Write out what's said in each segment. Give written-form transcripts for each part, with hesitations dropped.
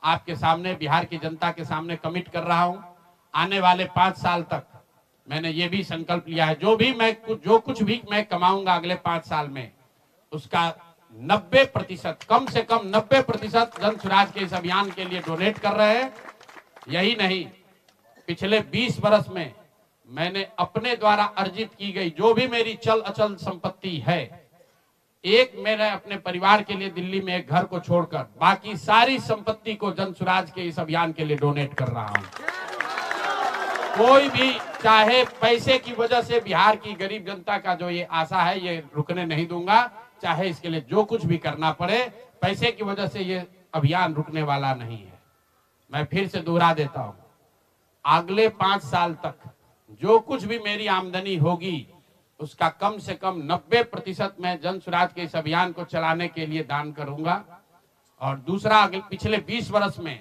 आपके सामने, बिहार की जनता के सामने कमिट कर रहा हूं। आने वाले 5 साल तक मैंने ये भी संकल्प लिया है, जो कुछ भी मैं कमाऊंगा अगले 5 साल में, उसका 90%, कम से कम 90% जन स्वराज के इस अभियान के लिए डोनेट कर रहे हैं। यही नहीं, पिछले 20 वर्ष में मैंने अपने द्वारा अर्जित की गई जो भी मेरी चल अचल संपत्ति है, मैंने अपने परिवार के लिए दिल्ली में एक घर को छोड़कर बाकी सारी संपत्ति को जन स्वराज के इस अभियान के लिए डोनेट कर रहा हूं। कोई भी, चाहे पैसे की वजह से बिहार की गरीब जनता का जो ये आशा है, ये रुकने नहीं दूंगा। चाहे इसके लिए जो कुछ भी करना पड़े, पैसे की वजह से ये अभियान रुकने वाला नहीं है। मैं फिर से दोहरा देता हूं, अगले 5 साल तक जो कुछ भी मेरी आमदनी होगी, उसका कम से कम 90% मैं जन स्वराज के इस अभियान को चलाने के लिए दान करूंगा। और दूसरा, पिछले 20 वर्ष में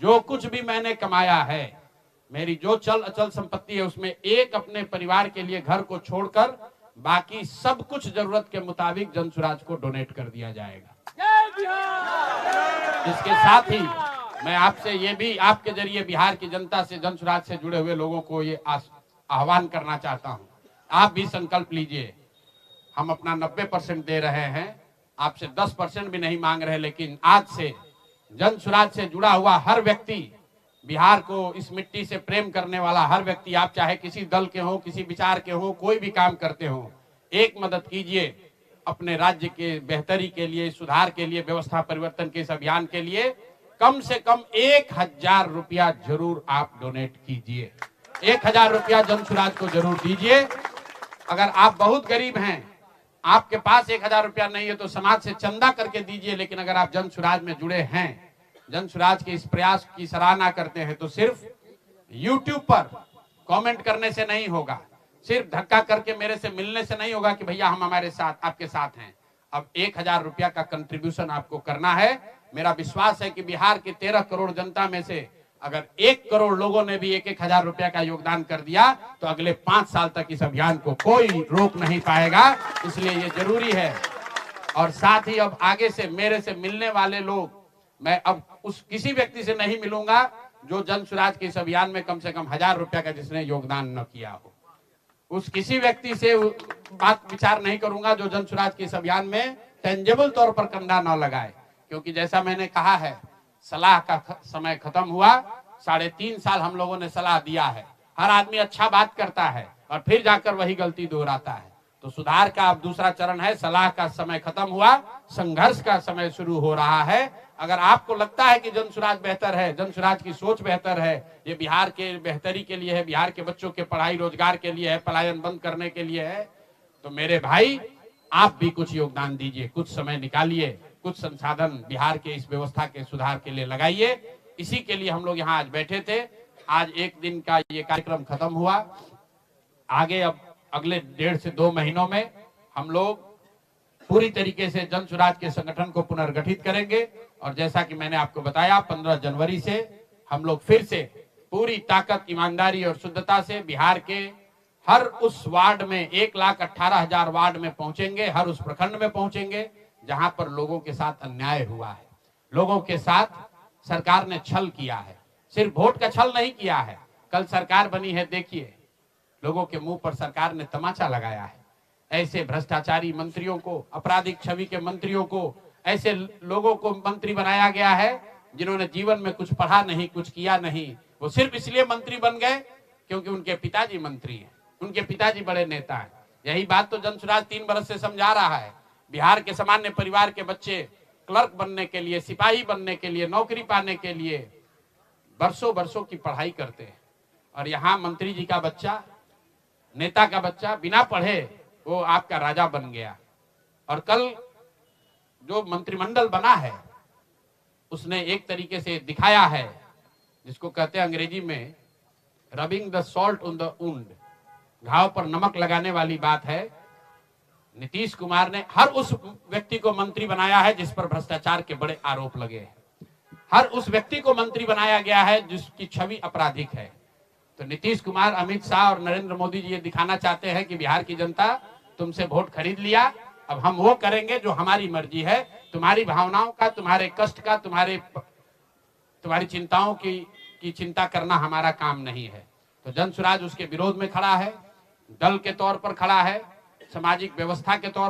जो कुछ भी मैंने कमाया है, मेरी जो चल अचल संपत्ति है, उसमें अपने परिवार के लिए घर को छोड़कर बाकी सब कुछ जरूरत के मुताबिक जन स्वराज को डोनेट कर दिया जाएगा। इसके साथ ही मैं आपसे ये भी, आपके जरिए बिहार की जनता से, जन स्वराज से जुड़े हुए लोगों को ये आह्वान करना चाहता हूं, आप भी संकल्प लीजिए। हम अपना 90% दे रहे हैं, आपसे 10% भी नहीं मांग रहे, लेकिन आज से जन स्वराज से जुड़ा हुआ हर व्यक्ति, बिहार को, इस मिट्टी से प्रेम करने वाला हर व्यक्ति, आप चाहे किसी दल के हो, किसी विचार के हो, कोई भी काम करते हो, एक मदद कीजिए अपने राज्य के बेहतरी के लिए, सुधार के लिए, व्यवस्था परिवर्तन के इस अभियान के लिए। कम से कम 1000 रुपया जरूर आप डोनेट कीजिए। 1000 रुपया जन स्वराज को जरूर दीजिए। अगर आप बहुत गरीब हैं, आपके पास 1000 रुपया नहीं है, तो समाज से चंदा करके दीजिए। लेकिन अगर आप जन स्वराज में जुड़े हैं, जन स्वराज के इस प्रयास की सराहना करते हैं, तो सिर्फ YouTube पर कमेंट करने से नहीं होगा, सिर्फ धक्का करके मेरे से मिलने से नहीं होगा कि भैया हम हमारे साथ, आपके साथ हैं। अब 1000 रुपया का कंट्रीब्यूशन आपको करना है। मेरा विश्वास है कि बिहार के 13 करोड़ जनता में से अगर 1 करोड़ लोगों ने भी 1-1000 रुपया का योगदान कर दिया, तो अगले 5 साल तक इस अभियान को कोई रोक नहीं पाएगा। इसलिए ये जरूरी है। और साथ ही अब आगे से मेरे से मिलने वाले लोग, मैं अब उस किसी व्यक्ति से नहीं मिलूंगा जो जन स्वराज के इस अभियान में कम से कम 1000 रुपया का जिसने योगदान न किया हो। उस किसी व्यक्ति से बात विचार नहीं करूंगा जो जन स्वराज के इस अभियान में टेंजेबल तौर पर कंधा न लगाए। क्योंकि जैसा मैंने कहा है, सलाह का समय खत्म हुआ। 3.5 साल हम लोगों ने सलाह दिया है। हर आदमी अच्छा बात करता है और फिर जाकर वही गलती दोहराता है। तो सुधार का अब दूसरा चरण है। सलाह का समय खत्म हुआ, संघर्ष का समय शुरू हो रहा है। अगर आपको लगता है कि जन स्वराज बेहतर है, जन स्वराज की सोच बेहतर है, ये बिहार के बेहतरी के लिए है, बिहार के बच्चों के पढ़ाई रोजगार के लिए है, पलायन बंद करने के लिए है, तो मेरे भाई आप भी कुछ योगदान दीजिए, कुछ समय निकालिए, कुछ संसाधन बिहार के इस व्यवस्था के सुधार के लिए लगाइए। इसी के लिए हम लोग यहाँ आज बैठे थे। आज एक दिन का ये कार्यक्रम खत्म हुआ। आगे अब अगले 1.5 से 2 महीनों में हम लोग पूरी तरीके से जन स्वराज के संगठन को पुनर्गठित करेंगे। और जैसा कि मैंने आपको बताया, 15 जनवरी से हम लोग फिर से पूरी ताकत, ईमानदारी और शुद्धता से बिहार के हर उस वार्ड में, 1,18,000 वार्ड में पहुंचेंगे, हर उस प्रखंड में पहुंचेंगे जहां पर लोगों के साथ अन्याय हुआ है, लोगों के साथ सरकार ने छल किया है। सिर्फ वोट का छल नहीं किया है, कल सरकार बनी है, देखिए लोगों के मुंह पर सरकार ने तमाचा लगाया है। ऐसे भ्रष्टाचारी मंत्रियों को, आपराधिक छवि के मंत्रियों को, ऐसे लोगों को मंत्री बनाया गया है जिन्होंने जीवन में कुछ पढ़ा नहीं, कुछ किया नहीं। वो सिर्फ इसलिए मंत्री बन गए क्योंकि उनके पिताजी मंत्री हैं, उनके पिताजी बड़े नेता हैं। यही बात तो जन स्वराज 3 वर्ष से समझा रहा है। बिहार के सामान्य परिवार के बच्चे क्लर्क बनने के लिए, सिपाही बनने के लिए, नौकरी पाने के लिए वर्षों की पढ़ाई करते हैं। और यहाँ मंत्री जी का बच्चा, नेता का बच्चा बिना पढ़े वो आपका राजा बन गया। और कल जो मंत्रिमंडल बना है उसने एक तरीके से दिखाया है, जिसको कहते हैं अंग्रेजी में rubbing the salt on the wound, घाव पर नमक लगाने वाली बात है। नीतीश कुमार ने हर उस व्यक्ति को मंत्री बनाया है जिस पर भ्रष्टाचार के बड़े आरोप लगे हैं। हर उस व्यक्ति को मंत्री बनाया गया है जिसकी छवि आपराधिक है। तो नीतीश कुमार, अमित शाह और नरेंद्र मोदी जी ये दिखाना चाहते हैं कि बिहार की जनता तुमसे वोट खरीद लिया, अब हम वो करेंगे जो हमारी मर्जी है। तुम्हारी भावनाओं का, तुम्हारे कष्ट का, तुम्हारे तुम्हारी चिंताओं की चिंता करना हमारा काम नहीं है। तो जन स्वराज उसके विरोध में खड़ा है, दल के तौर पर खड़ा है, सामाजिक व्यवस्था के तौर